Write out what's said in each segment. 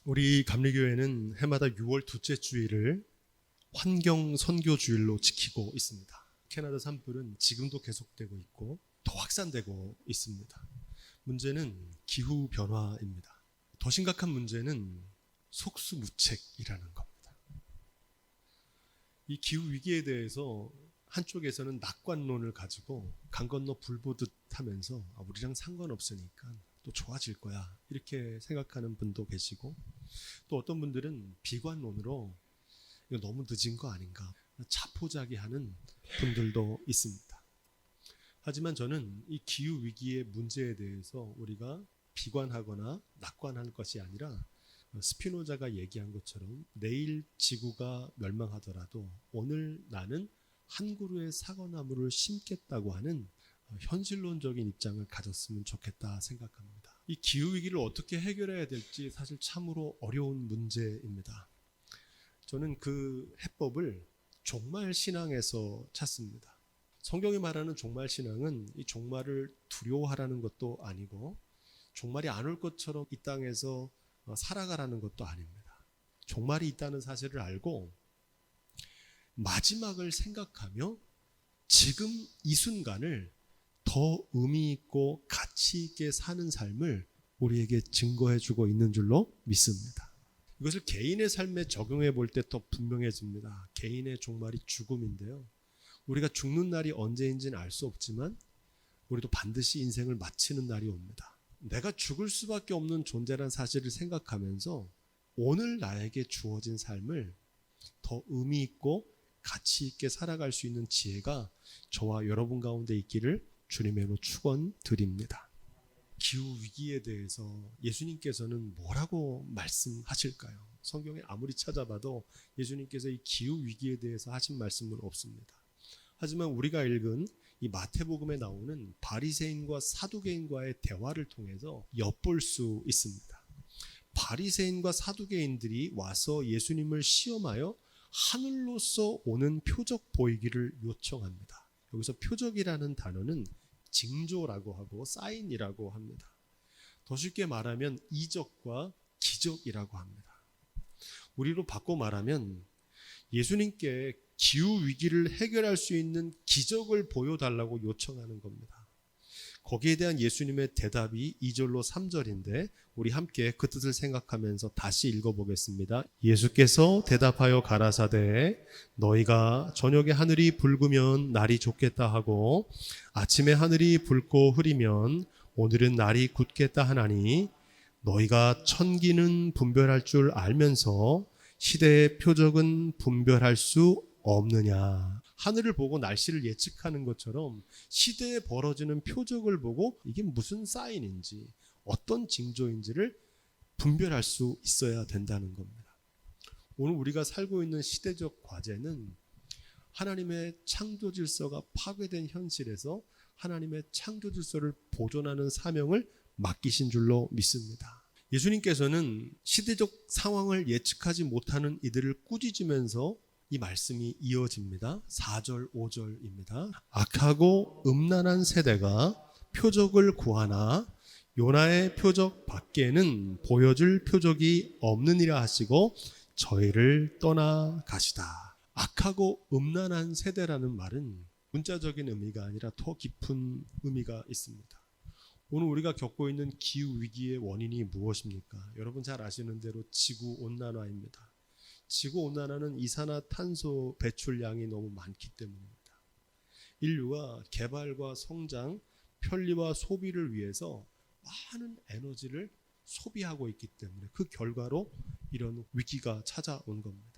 우리 감리교회는 해마다 6월 둘째 주일을 환경 선교 주일로 지키고 있습니다. 캐나다 산불은 지금도 계속되고 있고 더 확산되고 있습니다. 문제는 기후 변화입니다. 더 심각한 문제는 속수무책이라는 겁니다. 이 기후 위기에 대해서 한쪽에서는 낙관론을 가지고 강 건너 불 보듯 하면서 우리랑 상관없으니까 또 좋아질 거야 이렇게 생각하는 분도 계시고, 또 어떤 분들은 비관론으로 이거 너무 늦은 거 아닌가 자포자기하는 분들도 있습니다. 하지만 저는 이 기후 위기의 문제에 대해서 우리가 비관하거나 낙관할 것이 아니라 스피노자가 얘기한 것처럼 내일 지구가 멸망하더라도 오늘 나는 한 그루의 사과나무를 심겠다고 하는 현실론적인 입장을 가졌으면 좋겠다 생각합니다. 이 기후위기를 어떻게 해결해야 될지 사실 참으로 어려운 문제입니다. 저는 그 해법을 종말신앙에서 찾습니다. 성경이 말하는 종말신앙은 이 종말을 두려워하라는 것도 아니고 종말이 안 올 것처럼 이 땅에서 살아가라는 것도 아닙니다. 종말이 있다는 사실을 알고 마지막을 생각하며 지금 이 순간을 더 의미 있고 가치 있게 사는 삶을 우리에게 증거해 주고 있는 줄로 믿습니다. 이것을 개인의 삶에 적용해 볼 때 더 분명해집니다. 개인의 종말이 죽음인데요. 우리가 죽는 날이 언제인지는 알 수 없지만 우리도 반드시 인생을 마치는 날이 옵니다. 내가 죽을 수밖에 없는 존재란 사실을 생각하면서 오늘 나에게 주어진 삶을 더 의미 있고 가치 있게 살아갈 수 있는 지혜가 저와 여러분 가운데 있기를 주님으로 축원드립니다. 기후 위기에 대해서 예수님께서는 뭐라고 말씀하실까요? 성경에 아무리 찾아봐도 예수님께서 이 기후 위기에 대해서 하신 말씀은 없습니다. 하지만 우리가 읽은 이 마태복음에 나오는 바리새인과 사두개인과의 대화를 통해서 엿볼 수 있습니다. 바리새인과 사두개인들이 와서 예수님을 시험하여 하늘로서 오는 표적 보이기를 요청합니다. 여기서 표적이라는 단어는 징조라고 하고 사인이라고 합니다. 더 쉽게 말하면 이적과 기적이라고 합니다. 우리로 바꿔 말하면 예수님께 기후 위기를 해결할 수 있는 기적을 보여달라고 요청하는 겁니다. 거기에 대한 예수님의 대답이 2절로 3절인데 우리 함께 그 뜻을 생각하면서 다시 읽어보겠습니다. 예수께서 대답하여 가라사대 너희가 저녁에 하늘이 붉으면 날이 좋겠다 하고 아침에 하늘이 붉고 흐리면 오늘은 날이 굳겠다 하나니 너희가 천기는 분별할 줄 알면서 시대의 표적은 분별할 수 없느냐. 하늘을 보고 날씨를 예측하는 것처럼 시대에 벌어지는 표적을 보고 이게 무슨 사인인지 어떤 징조인지를 분별할 수 있어야 된다는 겁니다. 오늘 우리가 살고 있는 시대적 과제는 하나님의 창조 질서가 파괴된 현실에서 하나님의 창조 질서를 보존하는 사명을 맡기신 줄로 믿습니다. 예수님께서는 시대적 상황을 예측하지 못하는 이들을 꾸짖으면서 이 말씀이 이어집니다. 4절 5절입니다. 악하고 음란한 세대가 표적을 구하나 요나의 표적 밖에는 보여줄 표적이 없느니라 하시고 저희를 떠나 가시다. 악하고 음란한 세대라는 말은 문자적인 의미가 아니라 더 깊은 의미가 있습니다. 오늘 우리가 겪고 있는 기후 위기의 원인이 무엇입니까? 여러분 잘 아시는 대로 지구 온난화입니다. 지구 온난화는 이산화탄소 배출량이 너무 많기 때문입니다. 인류가 개발과 성장, 편리와 소비를 위해서 많은 에너지를 소비하고 있기 때문에 그 결과로 이런 위기가 찾아온 겁니다.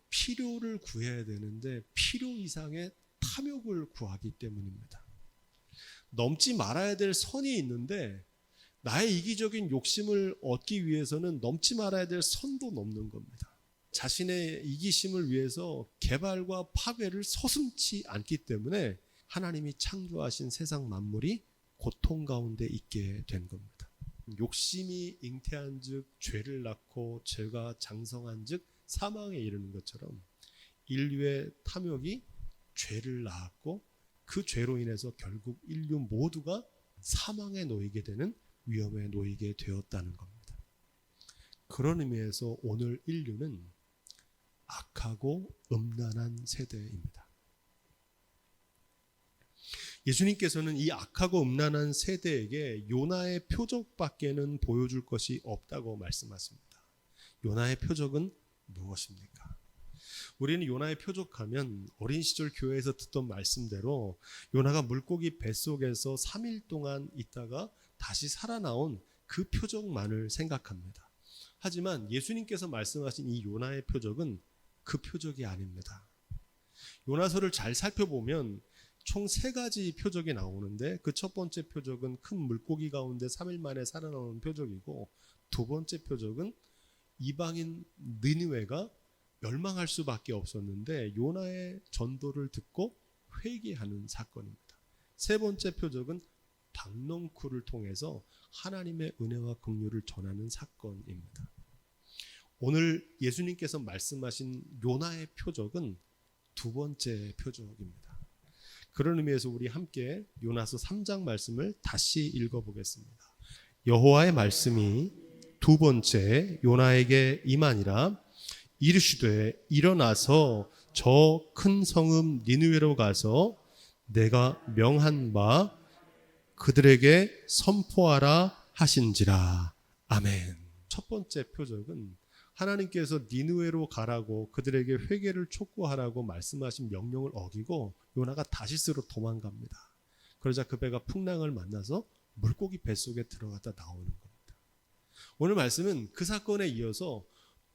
필요를 구해야 되는데 필요 이상의 탐욕을 구하기 때문입니다. 넘지 말아야 될 선이 있는데 나의 이기적인 욕심을 얻기 위해서는 넘지 말아야 될 선도 넘는 겁니다. 자신의 이기심을 위해서 개발과 파괴를 서슴지 않기 때문에 하나님이 창조하신 세상 만물이 고통 가운데 있게 된 겁니다. 욕심이 잉태한 즉 죄를 낳고 죄가 장성한 즉 사망에 이르는 것처럼 인류의 탐욕이 죄를 낳았고 그 죄로 인해서 결국 인류 모두가 사망에 놓이게 되는 위험에 놓이게 되었다는 겁니다. 그런 의미에서 오늘 인류는 악하고 음란한 세대입니다. 예수님께서는 이 악하고 음란한 세대에게 요나의 표적밖에는 보여줄 것이 없다고 말씀하십니다. 요나의 표적은 무엇입니까? 우리는 요나의 표적하면 어린 시절 교회에서 듣던 말씀대로 요나가 물고기 뱃속에서 3일 동안 있다가 다시 살아나온 그 표적만을 생각합니다. 하지만 예수님께서 말씀하신 이 요나의 표적은 그 표적이 아닙니다. 요나서를 잘 살펴보면 총 3가지 표적이 나오는데 그 첫 번째 표적은 큰 물고기 가운데 3일 만에 살아나오는 표적이고, 두 번째 표적은 이방인 느니웨가 멸망할 수밖에 없었는데 요나의 전도를 듣고 회개하는 사건입니다. 세 번째 표적은 박농쿨을 통해서 하나님의 은혜와 긍휼을 전하는 사건입니다. 오늘 예수님께서 말씀하신 요나의 표적은 두 번째 표적입니다. 그런 의미에서 우리 함께 요나서 3장 말씀을 다시 읽어보겠습니다. 여호와의 말씀이 두 번째 요나에게 임하니라. 이르시되 일어나서 저 큰 성읍 니느웨로 가서 내가 명한 바 그들에게 선포하라 하신지라. 아멘. 첫 번째 표적은 하나님께서 니느웨로 가라고 그들에게 회개를 촉구하라고 말씀하신 명령을 어기고 요나가 다시스로 도망갑니다. 그러자 그 배가 풍랑을 만나서 물고기 뱃속에 들어갔다 나오는 겁니다. 오늘 말씀은 그 사건에 이어서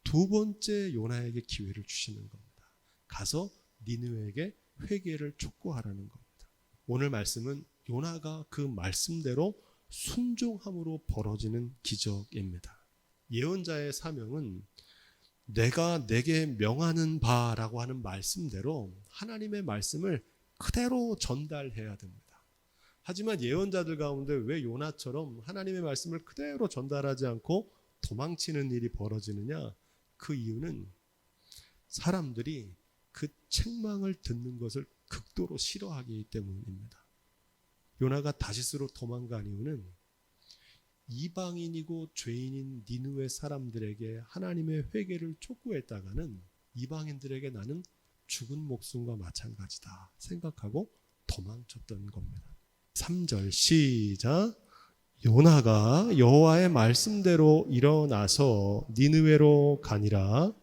두 번째 요나에게 기회를 주시는 겁니다. 가서 니느웨에게 회개를 촉구하라는 겁니다. 오늘 말씀은 요나가 그 말씀대로 순종함으로 벌어지는 기적입니다. 예언자의 사명은 내가 내게 명하는 바라고 하는 말씀대로 하나님의 말씀을 그대로 전달해야 됩니다. 하지만 예언자들 가운데 왜 요나처럼 하나님의 말씀을 그대로 전달하지 않고 도망치는 일이 벌어지느냐? 그 이유는 사람들이 그 책망을 듣는 것을 극도로 싫어하기 때문입니다. 요나가 다시스로 도망간 이유는 이방인이고 죄인인 니느웨 사람들에게 하나님의 회개를 촉구했다가는 이방인들에게 나는 죽은 목숨과 마찬가지다 생각하고 도망쳤던 겁니다. 3절 시작. 요나가 여호와의 말씀대로 일어나서 니느웨로 가니라.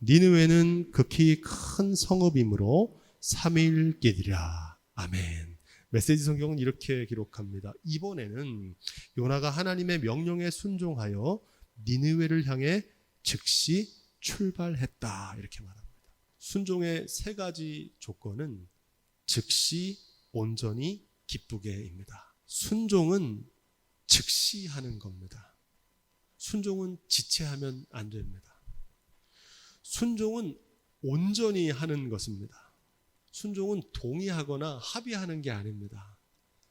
니느웨는 극히 큰 성읍이므로 3일 길이라. 아멘. 메시지 성경은 이렇게 기록합니다. 이번에는 요나가 하나님의 명령에 순종하여 니느웨를 향해 즉시 출발했다 이렇게 말합니다. 순종의 3가지 조건은 즉시, 온전히, 기쁘게입니다. 순종은 즉시 하는 겁니다. 순종은 지체하면 안 됩니다. 순종은 온전히 하는 것입니다. 순종은 동의하거나 합의하는 게 아닙니다.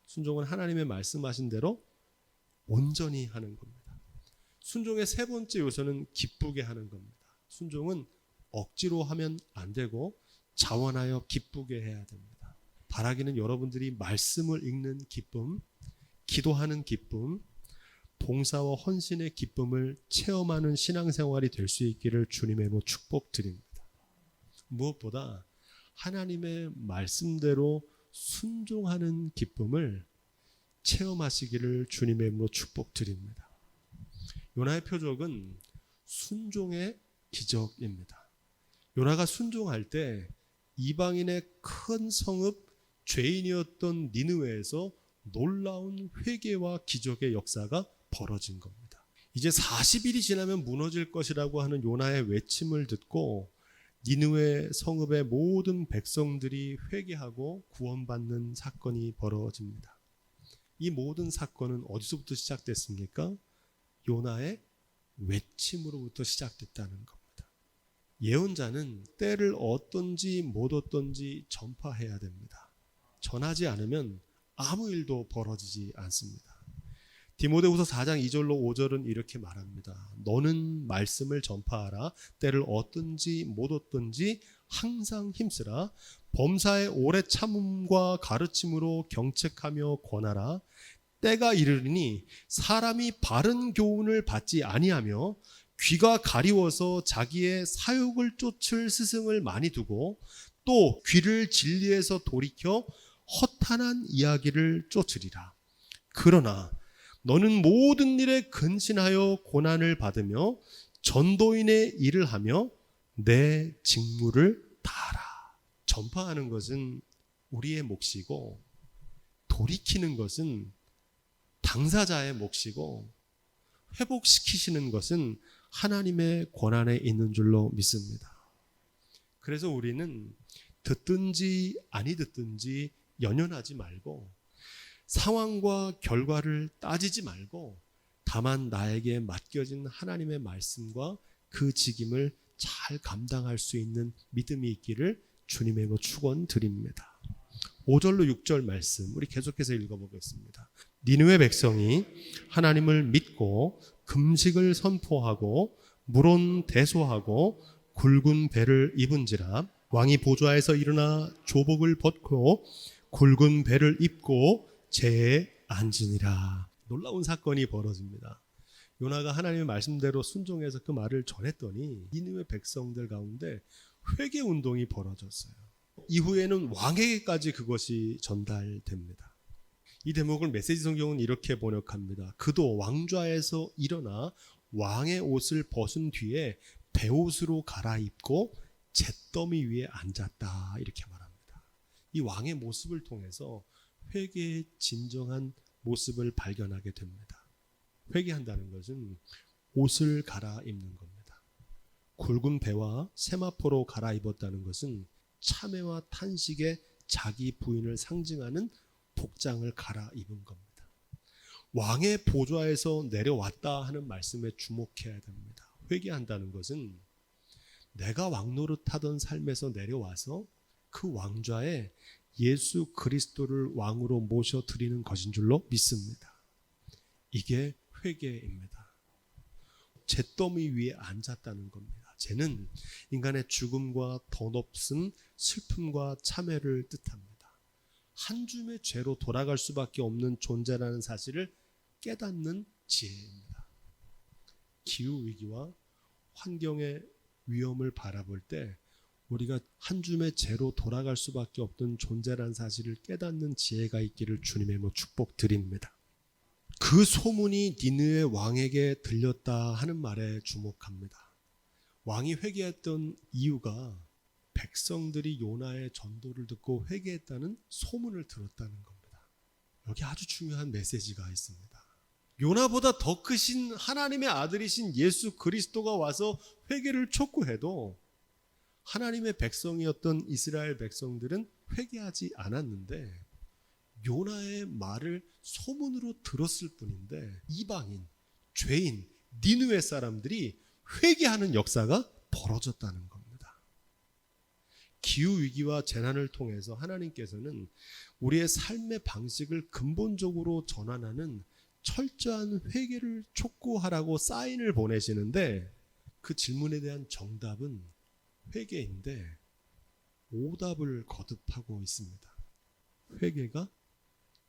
순종은 하나님의 말씀하신 대로 온전히 하는 겁니다. 순종의 3번째 요소는 기쁘게 하는 겁니다. 순종은 억지로 하면 안 되고 자원하여 기쁘게 해야 됩니다. 바라기는 여러분들이 말씀을 읽는 기쁨, 기도하는 기쁨, 봉사와 헌신의 기쁨을 체험하는 신앙생활이 될 수 있기를 주님의 이름으로 축복드립니다. 무엇보다 하나님의 말씀대로 순종하는 기쁨을 체험하시기를 주님의 이름으로 축복드립니다. 요나의 표적은 순종의 기적입니다. 요나가 순종할 때 이방인의 큰 성읍 죄인이었던 니느웨에서 놀라운 회개와 기적의 역사가 벌어진 겁니다. 이제 40일이 지나면 무너질 것이라고 하는 요나의 외침을 듣고 니느웨 성읍의 모든 백성들이 회개하고 구원받는 사건이 벌어집니다. 이 모든 사건은 어디서부터 시작됐습니까? 요나의 외침으로부터 시작됐다는 겁니다. 예언자는 때를 얻든지 못 얻든지 전파해야 됩니다. 전하지 않으면 아무 일도 벌어지지 않습니다. 디모데후서 4장 2절로 5절은 이렇게 말합니다. 너는 말씀을 전파하라. 때를 얻든지 못 얻든지 항상 힘쓰라. 범사의 오래 참음과 가르침으로 경책하며 권하라. 때가 이르리니 사람이 바른 교훈을 받지 아니하며 귀가 가리워서 자기의 사욕을 쫓을 스승을 많이 두고 또 귀를 진리에서 돌이켜 허탄한 이야기를 쫓으리라. 그러나 너는 모든 일에 근신하여 고난을 받으며 전도인의 일을 하며 내 직무를 다하라. 전파하는 것은 우리의 몫이고 돌이키는 것은 당사자의 몫이고 회복시키시는 것은 하나님의 권한에 있는 줄로 믿습니다. 그래서 우리는 듣든지 아니 듣든지 연연하지 말고 상황과 결과를 따지지 말고 다만 나에게 맡겨진 하나님의 말씀과 그 직임을 잘 감당할 수 있는 믿음이 있기를 주님의 이름으로 축원드립니다. 5절로 6절 말씀 우리 계속해서 읽어보겠습니다. 니느웨 백성이 하나님을 믿고 금식을 선포하고 물온 대소하고 굵은 배를 입은지라. 왕이 보좌에서 일어나 조복을 벗고 굵은 배를 입고 재에 앉으니라. 놀라운 사건이 벌어집니다. 요나가 하나님의 말씀대로 순종해서 그 말을 전했더니 니느웨 백성들 가운데 회개 운동이 벌어졌어요. 이후에는 왕에게까지 그것이 전달됩니다. 이 대목을 메시지 성경은 이렇게 번역합니다. 그도 왕좌에서 일어나 왕의 옷을 벗은 뒤에 베옷으로 갈아입고 잿더미 위에 앉았다, 이렇게 말합니다. 이 왕의 모습을 통해서 회개의 진정한 모습을 발견하게 됩니다. 회개한다는 것은 옷을 갈아입는 겁니다. 굵은 배와 세마포로 갈아입었다는 것은 참회와 탄식의 자기 부인을 상징하는 복장을 갈아입은 겁니다. 왕의 보좌에서 내려왔다 하는 말씀에 주목해야 됩니다. 회개한다는 것은 내가 왕노릇하던 삶에서 내려와서 그 왕좌에 예수 그리스도를 왕으로 모셔드리는 것인 줄로 믿습니다. 이게 회개입니다. 잿더미 위에 앉았다는 겁니다. 잿은 인간의 죽음과 더 높은 슬픔과 참회를 뜻합니다. 한 줌의 죄로 돌아갈 수밖에 없는 존재라는 사실을 깨닫는 지혜입니다. 기후위기와 환경의 위험을 바라볼 때 우리가 한 줌의 죄로 돌아갈 수밖에 없던 존재라는 사실을 깨닫는 지혜가 있기를 주님의 이름으로 축복드립니다. 그 소문이 니느웨 왕에게 들렸다 하는 말에 주목합니다. 왕이 회개했던 이유가 백성들이 요나의 전도를 듣고 회개했다는 소문을 들었다는 겁니다. 여기 아주 중요한 메시지가 있습니다. 요나보다 더 크신 하나님의 아들이신 예수 그리스도가 와서 회개를 촉구해도 하나님의 백성이었던 이스라엘 백성들은 회개하지 않았는데 요나의 말을 소문으로 들었을 뿐인데 이방인, 죄인, 니느웨 사람들이 회개하는 역사가 벌어졌다는 겁니다. 기후위기와 재난을 통해서 하나님께서는 우리의 삶의 방식을 근본적으로 전환하는 철저한 회개를 촉구하라고 사인을 보내시는데 그 질문에 대한 정답은 회개인데 오답을 거듭하고 있습니다. 회개가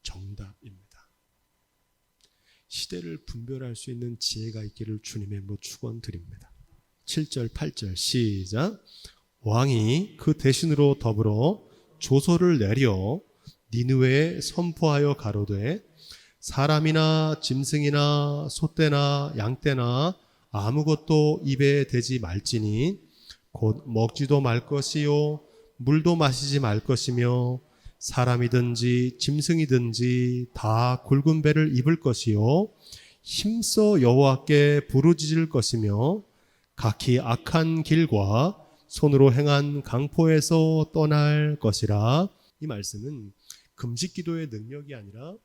정답입니다. 시대를 분별할 수 있는 지혜가 있기를 주님의 이름으로 축원드립니다. 7절 8절 시작. 왕이 그 대신으로 더불어 조서를 내려 니느웨에 선포하여 가로되 사람이나 짐승이나 소떼나 양떼나 아무것도 입에 대지 말지니 곧 먹지도 말 것이요 물도 마시지 말 것이며 사람이든지 짐승이든지 다 굵은 배를 입을 것이요 힘써 여호와께 부르짖을 것이며 각기 악한 길과 손으로 행한 강포에서 떠날 것이라. 이 말씀은 금식 기도의 능력이 아니라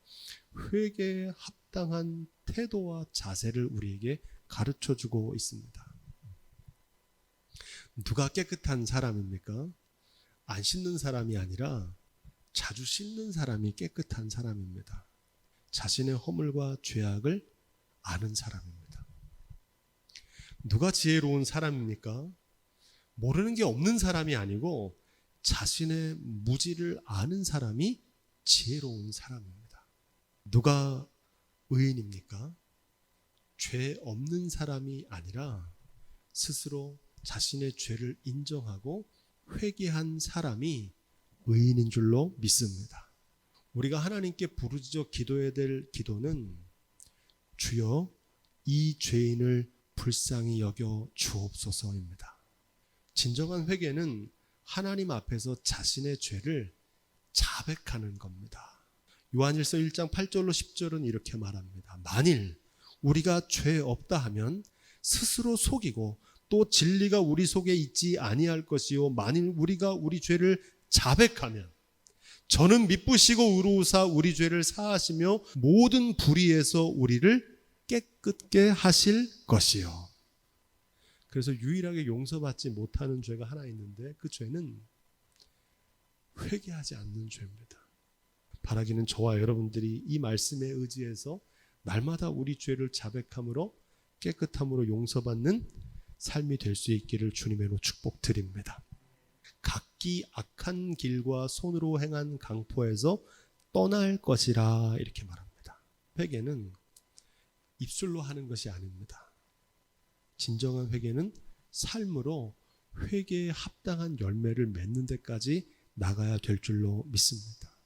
회개에 합당한 태도와 자세를 우리에게 가르쳐주고 있습니다. 누가 깨끗한 사람입니까? 안 씻는 사람이 아니라 자주 씻는 사람이 깨끗한 사람입니다. 자신의 허물과 죄악을 아는 사람입니다. 누가 지혜로운 사람입니까? 모르는 게 없는 사람이 아니고 자신의 무지를 아는 사람이 지혜로운 사람입니다. 누가 의인입니까? 죄 없는 사람이 아니라 스스로 자신의 죄를 인정하고 회개한 사람이 의인인 줄로 믿습니다. 우리가 하나님께 부르짖어 기도해야 될 기도는 주여 이 죄인을 불쌍히 여겨 주옵소서입니다. 진정한 회개는 하나님 앞에서 자신의 죄를 자백하는 겁니다. 요한일서 1장 8절로 10절은 이렇게 말합니다. 만일 우리가 죄 없다 하면 스스로 속이고 또 진리가 우리 속에 있지 아니할 것이요 만일 우리가 우리 죄를 자백하면 저는 미쁘시고 의로우사 우리 죄를 사하시며 모든 불의에서 우리를 깨끗게 하실 것이요. 그래서 유일하게 용서받지 못하는 죄가 하나 있는데 그 죄는 회개하지 않는 죄입니다. 바라기는 저와 여러분들이 이 말씀에 의지해서 날마다 우리 죄를 자백함으로 깨끗함으로 용서받는 삶이 될 수 있기를 주님으로 축복드립니다. 각기 악한 길과 손으로 행한 강포에서 떠날 것이라 이렇게 말합니다. 회개는 입술로 하는 것이 아닙니다. 진정한 회개는 삶으로 회개에 합당한 열매를 맺는 데까지 나가야 될 줄로 믿습니다.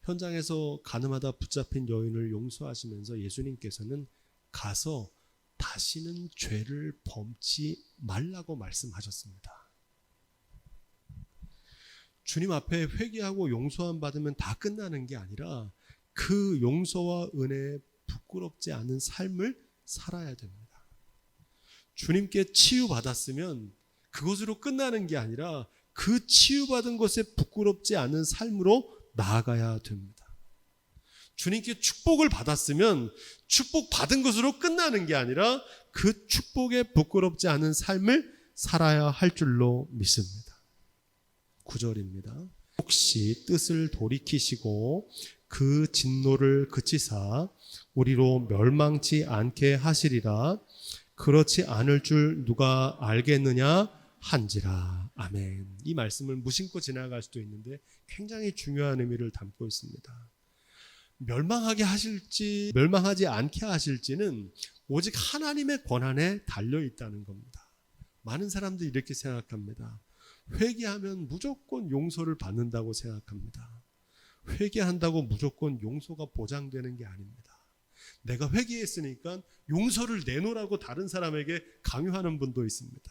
현장에서 가늠하다 붙잡힌 여인을 용서하시면서 예수님께서는 가서 다시는 죄를 범치 말라고 말씀하셨습니다. 주님 앞에 회개하고 용서함 받으면 다 끝나는 게 아니라 그 용서와 은혜에 부끄럽지 않은 삶을 살아야 됩니다. 주님께 치유받았으면 그것으로 끝나는 게 아니라 그 치유받은 것에 부끄럽지 않은 삶으로 나아가야 됩니다. 주님께 축복을 받았으면 축복받은 것으로 끝나는 게 아니라 그 축복에 부끄럽지 않은 삶을 살아야 할 줄로 믿습니다. 9절입니다. 혹시 뜻을 돌이키시고 그 진노를 그치사 우리로 멸망치 않게 하시리라. 그렇지 않을 줄 누가 알겠느냐 한지라. 아멘. 이 말씀을 무심코 지나갈 수도 있는데 굉장히 중요한 의미를 담고 있습니다. 멸망하게 하실지 멸망하지 않게 하실지는 오직 하나님의 권한에 달려 있다는 겁니다. 많은 사람들이 이렇게 생각합니다. 회개하면 무조건 용서를 받는다고 생각합니다. 회개한다고 무조건 용서가 보장되는 게 아닙니다. 내가 회개했으니까 용서를 내놓으라고 다른 사람에게 강요하는 분도 있습니다.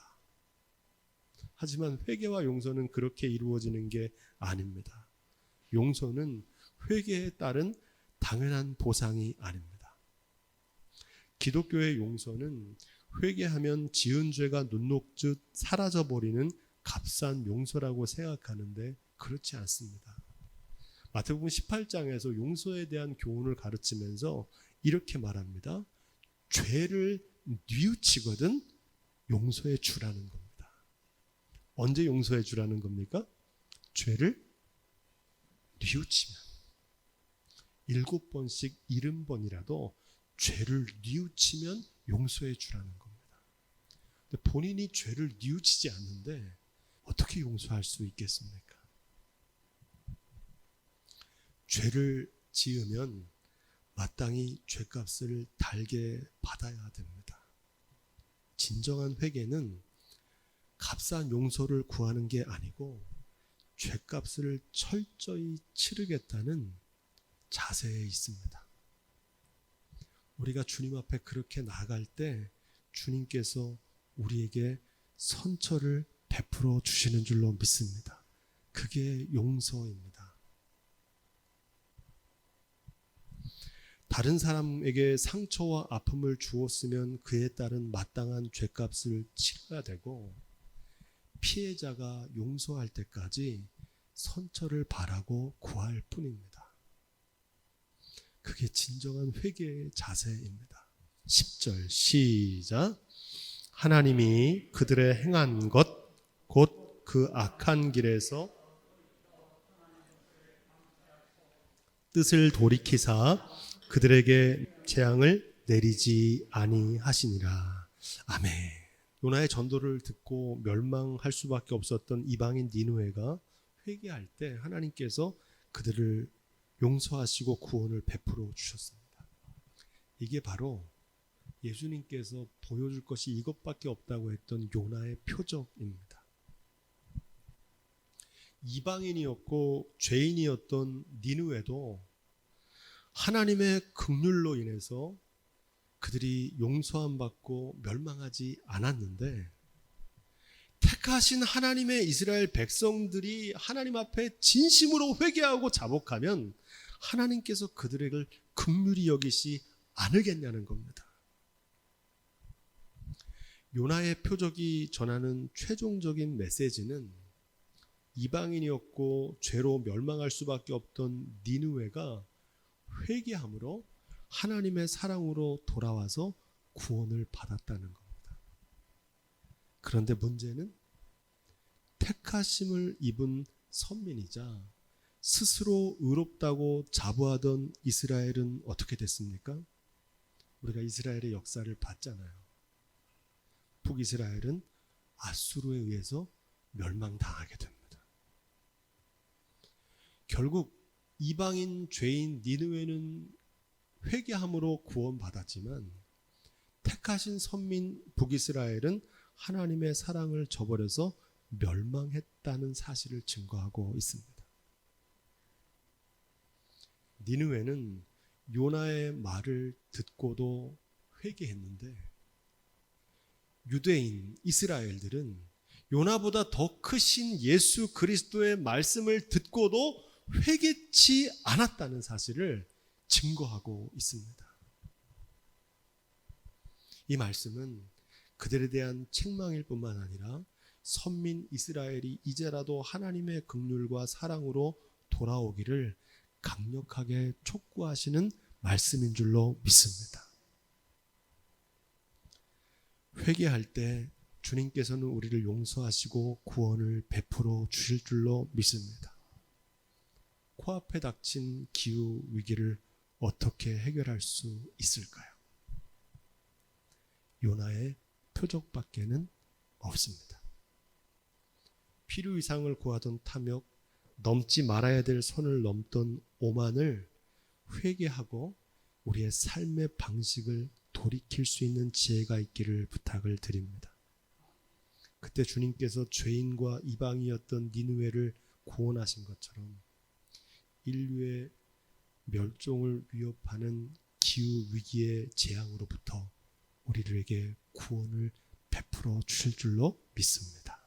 하지만 회개와 용서는 그렇게 이루어지는 게 아닙니다. 용서는 회개에 따른 당연한 보상이 아닙니다. 기독교의 용서는 회개하면 지은 죄가 눈 녹듯 사라져버리는 값싼 용서라고 생각하는데 그렇지 않습니다. 마태복음 18장에서 용서에 대한 교훈을 가르치면서 이렇게 말합니다. 죄를 뉘우치거든 용서해 주라는 겁니다. 언제 용서해 주라는 겁니까? 죄를 뉘우치면 7번씩 70번이라도 죄를 뉘우치면 용서해 주라는 겁니다. 근데 본인이 죄를 뉘우치지 않는데 어떻게 용서할 수 있겠습니까? 죄를 지으면 마땅히 죄값을 달게 받아야 됩니다. 진정한 회개는 값싼 용서를 구하는 게 아니고 죄값을 철저히 치르겠다는 자세에 있습니다. 우리가 주님 앞에 그렇게 나아갈 때 주님께서 우리에게 선처를 베풀어 주시는 줄로 믿습니다. 그게 용서입니다. 다른 사람에게 상처와 아픔을 주었으면 그에 따른 마땅한 죄값을 치러야 되고 피해자가 용서할 때까지 선처를 바라고 구할 뿐입니다. 그게 진정한 회개의 자세입니다. 10절 시작. 하나님이 그들의 행한 것 곧 그 악한 길에서 뜻을 돌이키사 그들에게 재앙을 내리지 아니하시니라. 아멘. 요나의 전도를 듣고 멸망할 수밖에 없었던 이방인 니느웨가 회개할 때 하나님께서 그들을 용서하시고 구원을 베풀어 주셨습니다. 이게 바로 예수님께서 보여줄 것이 이것밖에 없다고 했던 요나의 표적입니다. 이방인이었고 죄인이었던 니느웨도 하나님의 긍휼로 인해서 그들이 용서함 받고 멸망하지 않았는데, 택하신 하나님의 이스라엘 백성들이 하나님 앞에 진심으로 회개하고 자복하면 하나님께서 그들을 긍휼히 여기시 않으겠냐는 겁니다. 요나의 표적이 전하는 최종적인 메시지는 이방인이었고 죄로 멸망할 수밖에 없던 니느웨가 회개함으로 하나님의 사랑으로 돌아와서 구원을 받았다는 겁니다. 그런데 문제는 택하심을 입은 선민이자 스스로 의롭다고 자부하던 이스라엘은 어떻게 됐습니까? 우리가 이스라엘의 역사를 봤잖아요. 북이스라엘은 아수르에 의해서 멸망당하게 됩니다. 결국 이방인 죄인 니느웨는 회개함으로 구원받았지만 택하신 선민 북이스라엘은 하나님의 사랑을 저버려서 멸망했다는 사실을 증거하고 있습니다. 니느웨는 요나의 말을 듣고도 회개했는데 유대인 이스라엘들은 요나보다 더 크신 예수 그리스도의 말씀을 듣고도 회개치 않았다는 사실을 증거하고 있습니다. 이 말씀은 그들에 대한 책망일 뿐만 아니라 선민 이스라엘이 이제라도 하나님의 긍휼과 사랑으로 돌아오기를 강력하게 촉구하시는 말씀인 줄로 믿습니다. 회개할 때 주님께서는 우리를 용서하시고 구원을 베풀어 주실 줄로 믿습니다. 코앞에 닥친 기후 위기를 어떻게 해결할 수 있을까요? 요나의 표적밖에는 없습니다. 필요 이상을 구하던 탐욕, 넘지 말아야 될 선을 넘던 오만을 회개하고 우리의 삶의 방식을 돌이킬 수 있는 지혜가 있기를 부탁을 드립니다. 그때 주님께서 죄인과 이방이었던 니느웨를 구원하신 것처럼 인류의 멸종을 위협하는 기후 위기의 재앙으로부터 우리들에게 구원을 베풀어 주실 줄로 믿습니다.